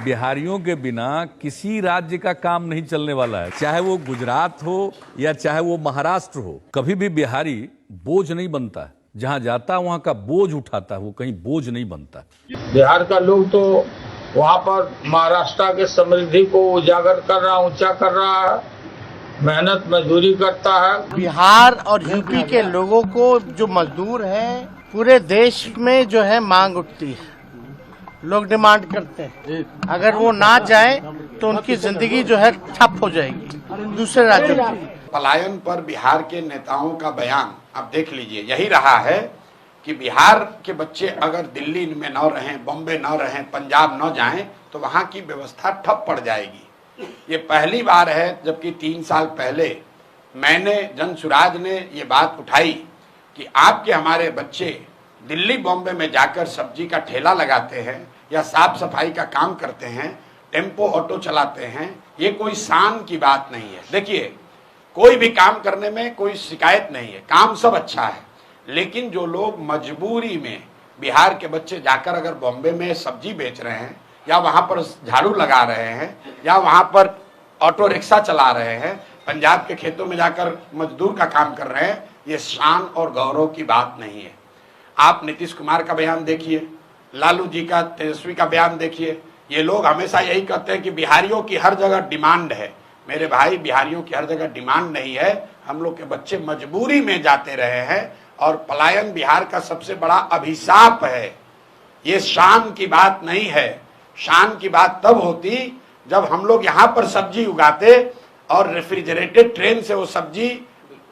बिहारियों के बिना किसी राज्य का काम नहीं चलने वाला है, चाहे वो गुजरात हो या चाहे वो महाराष्ट्र हो। कभी भी बिहारी बोझ नहीं बनता है, जहां जाता है वहां का बोझ उठाता है, वो कहीं बोझ नहीं बनता। बिहार का लोग तो वहाँ पर महाराष्ट्र के समृद्धि को उजागर कर रहा, ऊंचा कर रहा है, मेहनत मजदूरी करता है। बिहार और यूपी के लोगों को जो मजदूर हैं, पूरे देश में जो है मांग उठती है, लोग डिमांड करते हैं। अगर वो ना जाए तो उनकी जिंदगी जो है ठप हो जाएगी दूसरे राज्यों की। पलायन पर बिहार के नेताओं का बयान आप देख लीजिए, यही रहा है कि बिहार के बच्चे अगर दिल्ली में न रहें, बॉम्बे न रहें, पंजाब न जाएं तो वहां की व्यवस्था ठप पड़ जाएगी। ये पहली बार है, जबकि 3 साल पहले मैंने जनसुराज ने ये बात उठाई कि आपके हमारे बच्चे दिल्ली बॉम्बे में जाकर सब्जी का ठेला लगाते हैं या साफ सफाई का काम करते हैं, टेम्पो ऑटो चलाते हैं, ये कोई शान की बात नहीं है। देखिए, कोई भी काम करने में कोई शिकायत नहीं है, काम सब अच्छा है, लेकिन जो लोग मजबूरी में बिहार के बच्चे जाकर अगर बॉम्बे में सब्जी बेच रहे हैं या वहां पर झाड़ू लगा रहे हैं या वहां पर ऑटो रिक्शा चला रहे हैं, पंजाब के खेतों में जाकर मजदूर का काम कर रहे हैं, ये शान और गौरव की बात नहीं है। आप नीतीश कुमार का बयान देखिए, लालू जी का, तेजस्वी का बयान देखिए। ये लोग हमेशा यही कहते हैं कि बिहारियों की हर जगह डिमांड है। मेरे भाई, बिहारियों की हर जगह डिमांड नहीं है, हम लोग के बच्चे मजबूरी में जाते रहे हैं और पलायन बिहार का सबसे बड़ा अभिशाप है। ये शान की बात नहीं है। शान की बात तब होती जब हम लोग यहाँ पर सब्जी उगाते और रेफ्रिजरेटेड ट्रेन से वो सब्जी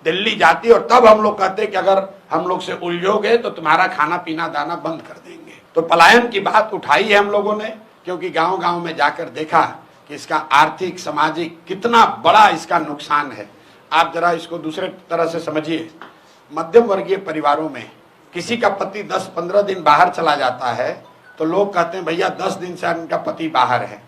दिल्ली जाती और तब हम लोग कहते कि अगर हम लोग से उलझोगे तो तुम्हारा खाना पीना दाना बंद कर देंगे। तो पलायन की बात उठाई है हम लोगों ने, क्योंकि गांव-गांव में जाकर देखा कि इसका आर्थिक सामाजिक कितना बड़ा इसका नुकसान है। आप जरा इसको दूसरे तरह से समझिए। मध्यम वर्गीय परिवारों में किसी का पति 10-15 दिन बाहर चला जाता है तो लोग कहते हैं भैया 10 दिन से इनका पति बाहर है।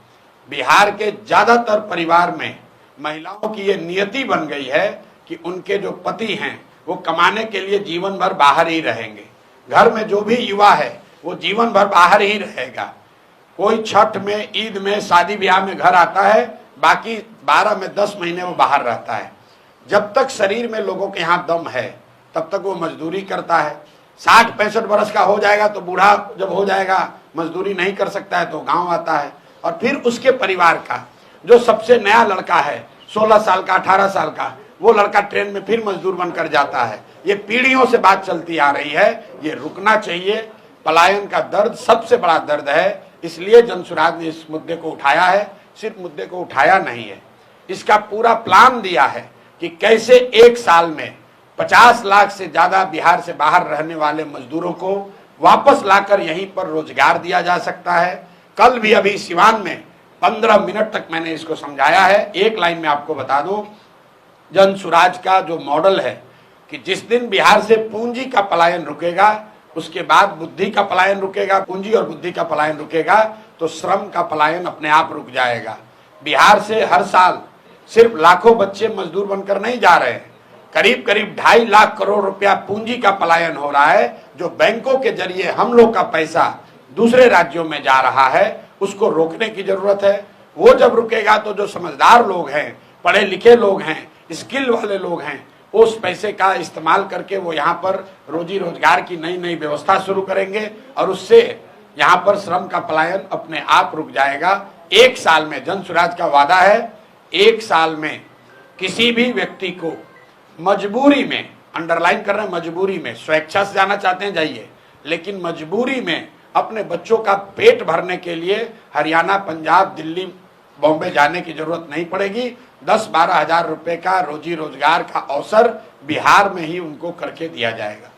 बिहार के ज्यादातर परिवार में महिलाओं की ये नियति बन गई है कि उनके जो पति हैं वो कमाने के लिए जीवन भर बाहर ही रहेंगे। घर में जो भी युवा है वो जीवन भर बाहर ही रहेगा। कोई छठ में, ईद में, शादी ब्याह में घर आता है, बाकी 12 में 10 महीने वो बाहर रहता है। जब तक शरीर में लोगों के यहाँ दम है तब तक वो मजदूरी करता है। 60-65 वर्ष का हो जाएगा तो बूढ़ा जब हो जाएगा, मजदूरी नहीं कर सकता है तो गांव आता है। और फिर उसके परिवार का जो सबसे नया लड़का है, 16 साल का, 18 साल का, वो लड़का ट्रेन में फिर मजदूर बनकर जाता है। ये पीढ़ियों से बात चलती आ रही है, ये रुकना चाहिए। पलायन का दर्द सबसे बड़ा दर्द है, इसलिए जनसुराज ने इस मुद्दे को उठाया है। सिर्फ मुद्दे को उठाया नहीं है, इसका पूरा प्लान दिया है कि कैसे 1 साल में 50 लाख से ज्यादा बिहार से बाहर रहने वाले मजदूरों को वापस लाकर यहीं पर रोजगार दिया जा सकता है। कल भी अभी सिवान में 15 मिनट तक मैंने इसको समझाया है। एक लाइन में आपको बता दूं, जनसुराज का जो मॉडल है कि जिस दिन बिहार से पूंजी का पलायन रुकेगा, उसके बाद बुद्धि का पलायन रुकेगा। पूंजी और बुद्धि का पलायन रुकेगा तो श्रम का पलायन अपने आप रुक जाएगा। बिहार से हर साल सिर्फ लाखों बच्चे मजदूर बनकर नहीं जा रहे हैं, करीब करीब 2.5 लाख करोड़ रुपया पूंजी का पलायन हो रहा है, जो बैंकों के जरिए हम लोग का पैसा दूसरे राज्यों में जा रहा है। उसको रोकने की जरूरत है। वो जब रुकेगा तो जो समझदार लोग हैं, पढ़े लिखे लोग हैं, स्किल वाले लोग हैं, उस पैसे का इस्तेमाल करके वो यहाँ पर रोजी रोजगार की नई नई व्यवस्था शुरू करेंगे और उससे यहाँ पर श्रम का पलायन अपने आप रुक जाएगा। 1 साल में, जनसुराज का वादा है, 1 साल में किसी भी व्यक्ति को मजबूरी में, अंडरलाइन कर रहे हैं, मजबूरी में, स्वेच्छा से जाना चाहते हैं जाइए, लेकिन मजबूरी में अपने बच्चों का पेट भरने के लिए हरियाणा, पंजाब, दिल्ली, बॉम्बे जाने की जरूरत नहीं पड़ेगी। 10-12 हजार रुपए का रोजी रोजगार का अवसर बिहार में ही उनको करके दिया जाएगा।